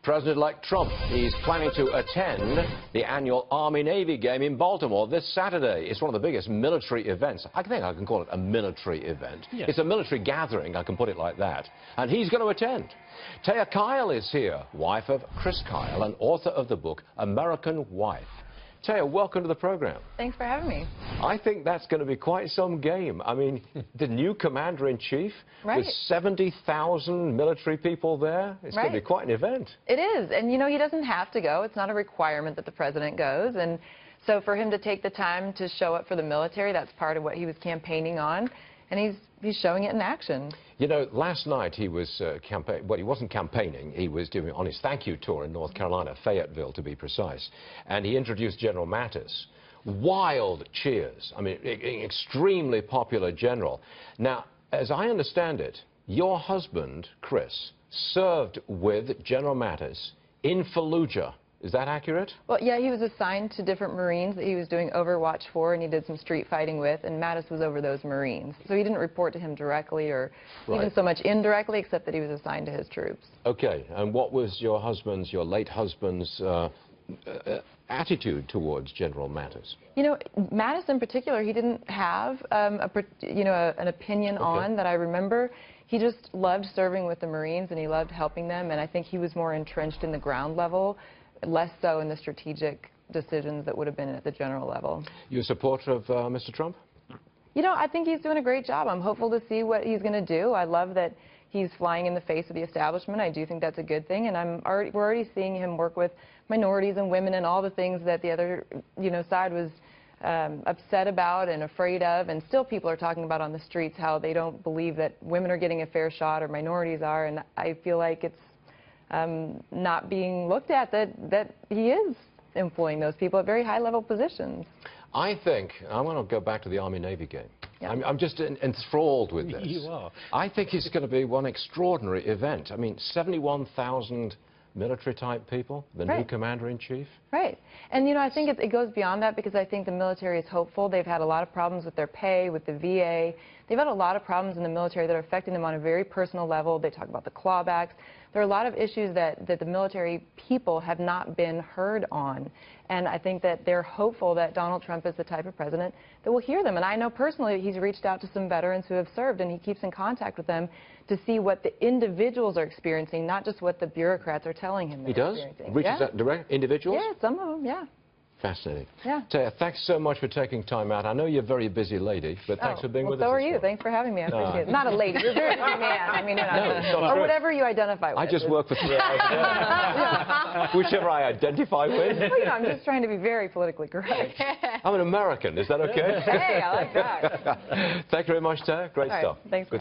President-elect Trump, he's planning to attend the annual Army-Navy game in Baltimore this Saturday. It's one of the biggest military events. I think I can call it a military event. Yeah. It's a military gathering, I can put it like that. And he's going to attend. Taya Kyle is here, wife of Chris Kyle and author of the book American Wife. Taya, welcome to the program. Thanks for having me. I think that's going to be quite some game. I mean, the new commander-in-chief with 70,000 military people there. It's going to be quite an event. It is. And, you know, he doesn't have to go. It's not a requirement that the president goes. And so for him to take the time to show up for the military, that's part of what he was campaigning on. And he's showing it in action. You know, last night he was well, he wasn't campaigning. He was doing on his thank you tour in North Carolina, Fayetteville to be precise. And he introduced General Mattis. Wild cheers. I mean, extremely popular general. Now, as I understand it, your husband, Chris, served with General Mattis in Fallujah. Is that accurate? Well, yeah, he was assigned to different Marines that he was doing overwatch for, and he did some street fighting with, and Mattis was over those Marines. So he didn't report to him directly or even so much indirectly, except that he was assigned to his troops. Okay, and what was your late husband's attitude towards General Mattis? You know, Mattis in particular, he didn't have an opinion on that I remember. He just loved serving with the Marines, and he loved helping them, and I think he was more entrenched in the ground level, less so in the strategic decisions that would have been at the general level. You a supporter of Mr. Trump? You know, I think he's doing a great job. I'm hopeful to see what he's going to do. I love that he's flying in the face of the establishment. I do think that's a good thing, and we're already seeing him work with minorities and women and all the things that the other, side was upset about and afraid of, and still people are talking about on the streets how they don't believe that women are getting a fair shot or minorities are, and I feel like it's not being looked at that he is employing those people at very high-level positions. I think, I want to go back to the Army-Navy game. Yeah. I'm just enthralled with this. You are. I think it's going to be one extraordinary event. I mean, 71,000 military-type people, the new commander-in-chief. Right. And, I think it goes beyond that, because I think the military is hopeful. They've had a lot of problems with their pay, with the VA. They've had a lot of problems in the military that are affecting them on a very personal level. They talk about the clawbacks. There are a lot of issues that the military people have not been heard on. And I think that they're hopeful that Donald Trump is the type of president that will hear them. And I know personally he's reached out to some veterans who have served, and he keeps in contact with them to see what the individuals are experiencing, not just what the bureaucrats are telling him they're experiencing. He does? Reaches out direct individuals? Yeah, some of them, yeah. Fascinating. Yeah. Taya, thanks so much for taking time out. I know you're a very busy lady, but thanks for being with us. So are you. Thanks for having me. I appreciate it. Not a lady. You're a very busy man. I mean, or whatever you identify with. I just work for 3 hours a day. Whichever I identify with. Well, I'm just trying to be very politically correct. I'm an American. Is that okay? Hey, I like that. Thank you very much, Taya. Great stuff. Thanks.